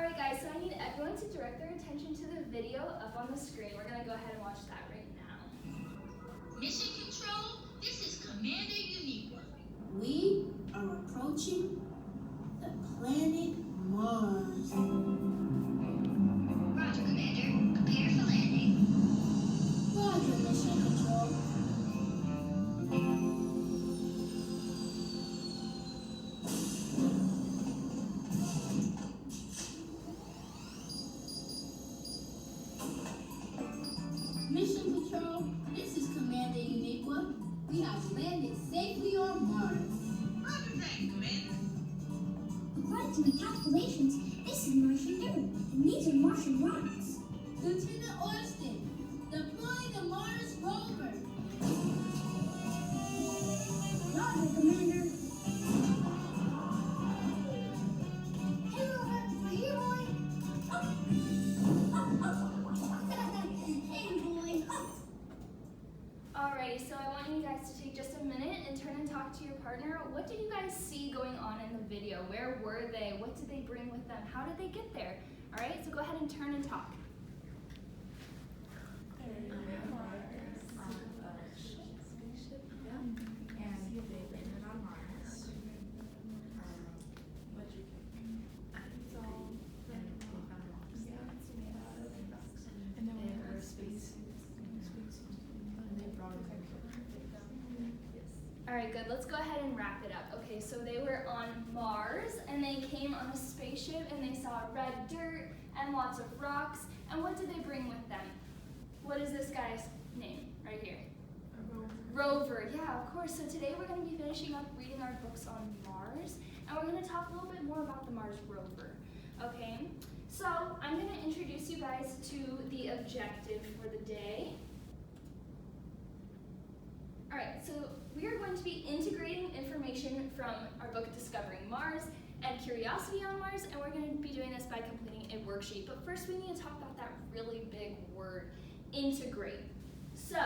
Alright guys, so I need everyone to direct their attention to the video up on the screen. We're going to go ahead and watch that right now. Mission Control, this is Commander Uniqua. We are approaching the planet Mars. Roger, Commander. Prepare for landing. Roger, Mission Control. Mission Control, this is Commander Uniqua. We have landed safely on Mars. Roger that, Commander. According to my calculations, this is Martian dirt, and these are Martian rocks. Lieutenant Austin, deploy the Mars rover. Roger, Commander. Hey, Rover, are you boy? Hey, boy. Alrighty, so I want you guys to take just a minute and turn and talk to your partner. What did you guys see going on in the video? Where were they? What did they bring with them? How did they get there? Alright, so go ahead and turn and talk. Alright, good. Let's go ahead and wrap it up. Okay, so they were on Mars, and they came on a spaceship, and they saw red dirt and lots of rocks. And what did they bring with them? What is this guy's name right here? Rover. Yeah, of course. So today we're going to be finishing up reading our books on Mars, and we're going to talk a little bit more about the Mars rover. Okay, so I'm going to introduce you guys to the objective for the day. Alright, so we are going to be integrating information from our book Discovering Mars and Curiosity on Mars, and we're going to be doing this by completing a worksheet. But first we need to talk about that really big word, integrate. So,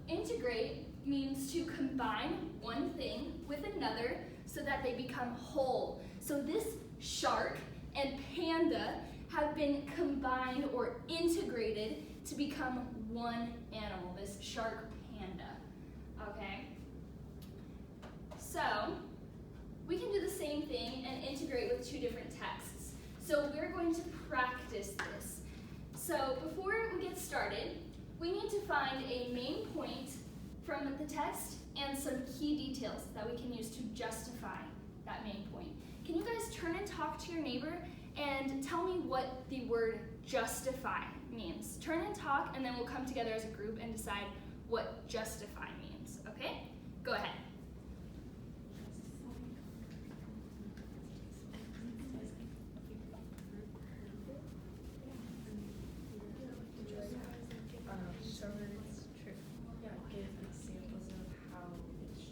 integrate means to combine one thing with another so that they become whole. So this shark and panda have been combined or integrated to become one animal, this shark panda. Okay, so we can do the same thing and integrate with two different texts. So we're going to practice this. So before we get started, we need to find a main point from the text and some key details that we can use to justify that main point. Can you guys turn and talk to your neighbor and tell me what the word justify means? Turn and talk, and then we'll come together as a group and decide what justify means, okay? Go ahead. So it's true. Yeah, give examples of how it's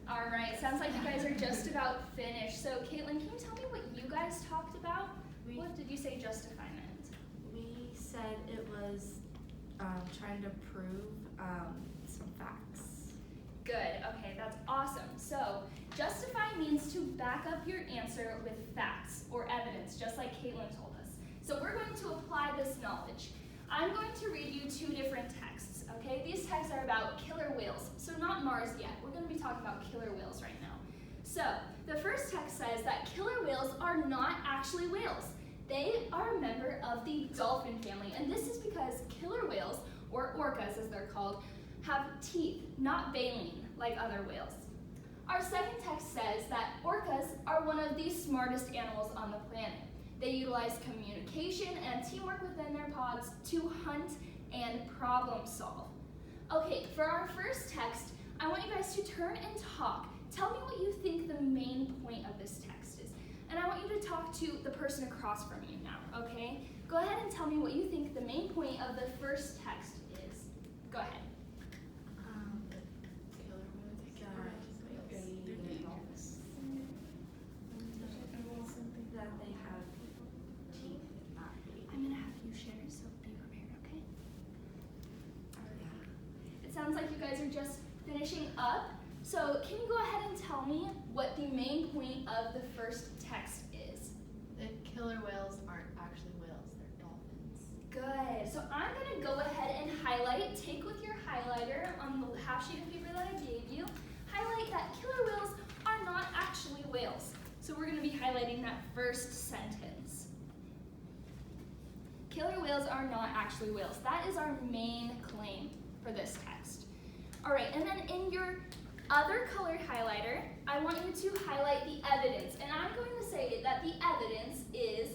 All right, sounds like you guys are just about finished. So Caitlin, can you tell me what you guys talked about? What did you say justify meant? We said it was trying to prove some facts. Good, okay, that's awesome. So justify means to back up your answer with facts or evidence, just like Caitlin told us. So we're going to apply this knowledge. I'm going to read you two different texts, okay? These texts are about killer whales, so not Mars yet. We're going to be talking about killer whales right now. So the first text says that killer whales are not actually whales. They are a member of the dolphin family, and this is because killer whales, or orcas as they're called, have teeth, not baleen like other whales. Our second text says that orcas are one of the smartest animals on the planet. They utilize communication and teamwork within their pods to hunt and problem solve. Okay, for our first text, I want you guys to turn and talk. Tell me what you think the main point of this text is. And I want you to talk to the person across from you now, okay? Go ahead and tell me what you think the main point of the first text is. Go ahead. That they have teeth, not I'm gonna have you share, so be prepared, okay? It sounds like you guys are just finishing up. So can you go ahead and tell me what the main point of the first text is? The killer whales aren't actually whales, they're dolphins. Good. So I'm going to go ahead and highlight, take with your highlighter on the half sheet of paper that I gave you, highlight that killer whales are not actually whales. So we're going to be highlighting that first sentence. Killer whales are not actually whales. That is our main claim for this text. All right, and then in your other colored highlighter, I want you to highlight the evidence. And I'm going to say that the evidence is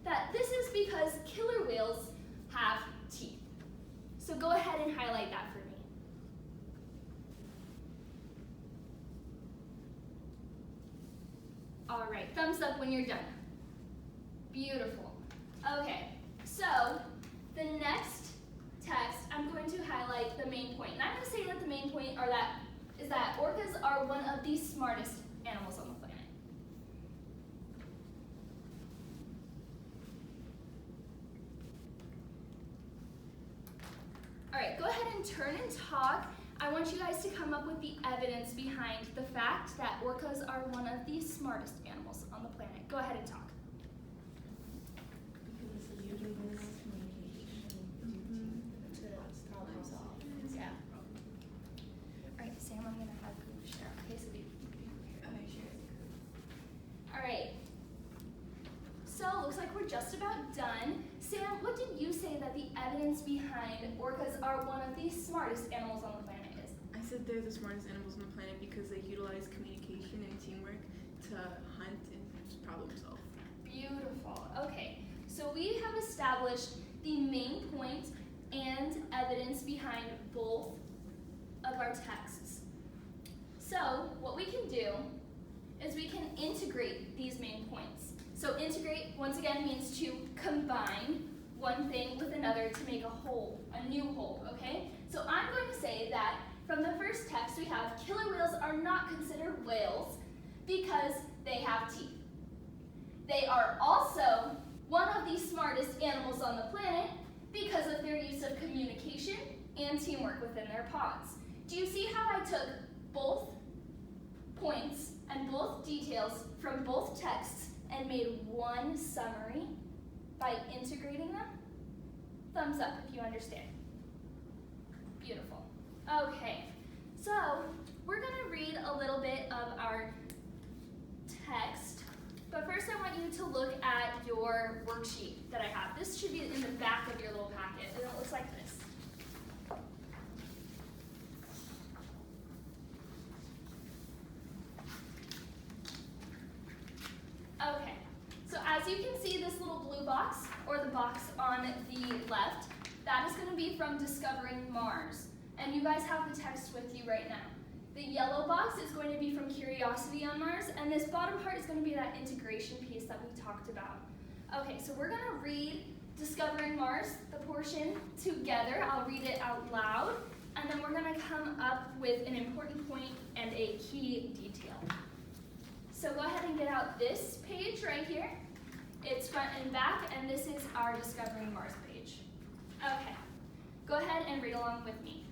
that this is because killer whales have teeth. So go ahead and highlight that for me. All right, thumbs up when you're done. Beautiful. Okay, so the next text, I'm going to highlight the main point. And I'm going to say that the main point is that orcas are one of the smartest animals on the planet. All right, go ahead and turn and talk. I want you guys to come up with the evidence behind the fact that orcas are one of the smartest animals on the planet. Go ahead and talk. Because they utilize communication to problem solve. Yeah. All right, Sam, I'm going to have you share. Okay, so Okay, sure. all right. So looks like we're just about done. Sam, what did you say that the evidence behind orcas are one of the smartest animals on the planet is? I said they're the smartest animals on the planet because they utilize communication and teamwork to hunt and problem solve. Beautiful. Okay, so we have established the main point and evidence behind both of our texts. So what we can do is we can integrate these main points. So integrate, once again, means to combine one thing with another to make a whole, a new whole, okay? So I'm going to say that from the first text we have killer whales are not considered whales because they have teeth. They are also one of the smartest animals on the planet because of their use of communication and teamwork within their pods. Do you see how I took both points and both details from both texts and made one summary by integrating them? Thumbs up if you understand. Beautiful. Okay, so we're going to read a little bit of our text, but first I want you to look at your worksheet that I have. This should be in the back of your little packet, and it looks like this. Okay, so as you can see, this little blue box, or the box on the left, that is going to be from Discovering Mars. And you guys have the text with you right now. The yellow box is going to be from Curiosity on Mars, and this bottom part is going to be that integration piece that we talked about. Okay, so we're going to read Discovering Mars, the portion, together. I'll read it out loud, and then we're going to come up with an important point and a key detail. So go ahead and get out this page right here. It's front and back, and this is our Discovering Mars page. Okay, go ahead and read along with me.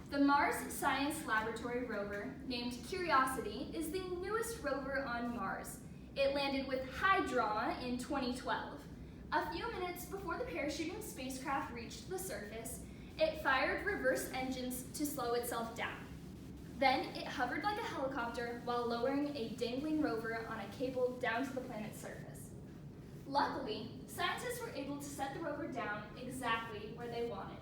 The Mars Science Laboratory rover, named Curiosity, is the newest rover on Mars. It landed with high draw in 2012. A few minutes before the parachuting spacecraft reached the surface, it fired reverse engines to slow itself down. Then it hovered like a helicopter while lowering a dangling rover on a cable down to the planet's surface. Luckily, scientists were able to set the rover down exactly where they wanted.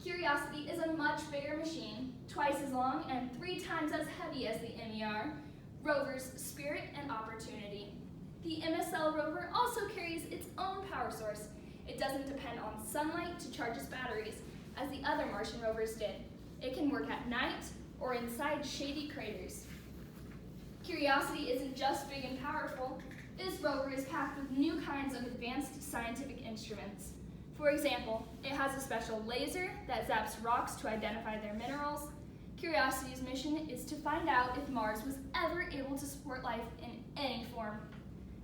Curiosity is a much bigger machine, twice as long and 3 times as heavy as the MER, rover's Spirit and Opportunity. The MSL rover also carries its own power source. It doesn't depend on sunlight to charge its batteries, as the other Martian rovers did. It can work at night or inside shady craters. Curiosity isn't just big and powerful. This rover is packed with new kinds of advanced scientific instruments. For example, it has a special laser that zaps rocks to identify their minerals. Curiosity's mission is to find out if Mars was ever able to support life in any form.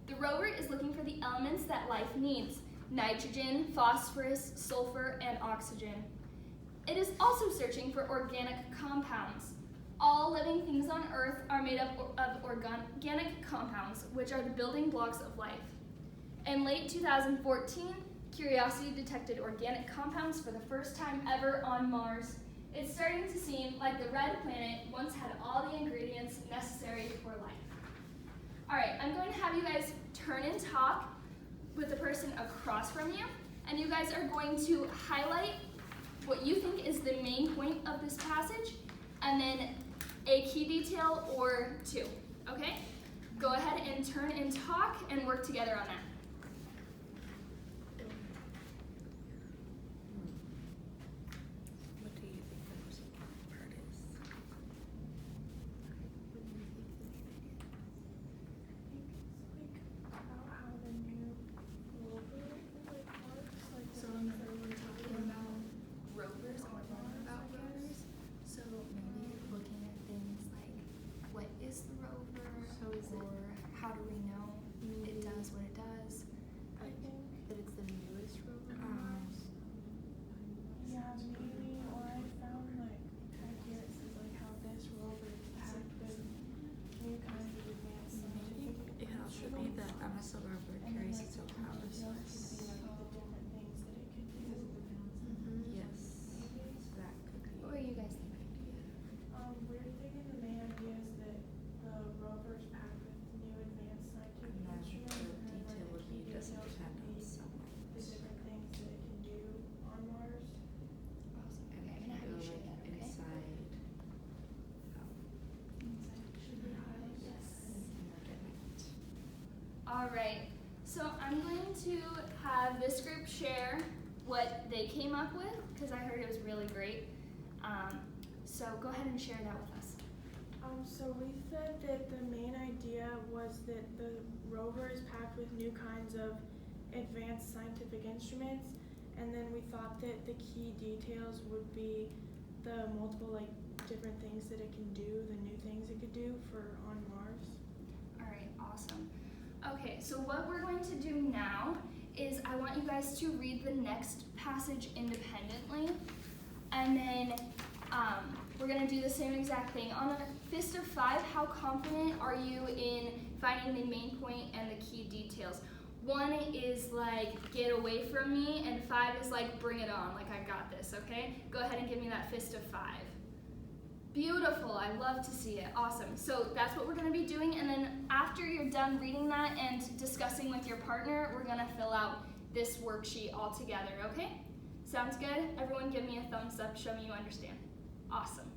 The rover is looking for the elements that life needs: nitrogen, phosphorus, sulfur, and oxygen. It is also searching for organic compounds. All living things on Earth are made up of organic compounds, which are the building blocks of life. In late 2014, Curiosity detected organic compounds for the first time ever on Mars. It's starting to seem like the red planet once had all the ingredients necessary for life. All right, I'm going to have you guys turn and talk with the person across from you, and you guys are going to highlight what you think is the main point of this passage, and then a key detail or two, okay? Go ahead and turn and talk and work together on that. What do you think the most important part is? What do you think the main idea is? About how the new rover works. So remember we were talking about rovers and we're learning about rovers. So maybe looking at things like what is the rover, So is it- or how do we know it does what it does? I think That it's the newest rover on Um, Mars? yeah, maybe, or I found like back here it says like how this rover is packed with new kinds of advanced scientific It could also be the MSL rover and then carries like its own the power details source. could be like the different things that it could do. Yes, that could be. What were you guys thinking? We're thinking the main idea is that the rover's packed with new advanced scientific And then instruments, the and then like detail the would key be doesn't details depend would on be someone. the different things that it can do on Mars. Awesome. And Okay, I'm if gonna you have go you share like that, okay? inside, Should be highlighted. Yes. look at it. All right, so I'm going to have this group share what they came up with, because I heard it was really great. So go ahead and share that with us. So we said that the main idea was that the rover is packed with new kinds of advanced scientific instruments, and then we thought that the key details would be the multiple like different things that it can do, the new things it could do for on Mars. All right, awesome. Okay, so what we're going to do now is I want you guys to read the next passage independently, and then we're going to do the same exact thing. On a fist of 5, how confident are you in finding the main point and the key details? 1 is like, get away from me, and 5 is like, bring it on, like I got this, okay? Go ahead and give me that fist of 5. Beautiful, I love to see it, awesome. So that's what we're gonna be doing, and then after you're done reading that and discussing with your partner, we're gonna fill out this worksheet all together, okay? Sounds good? Everyone give me a thumbs up, show me you understand. Awesome.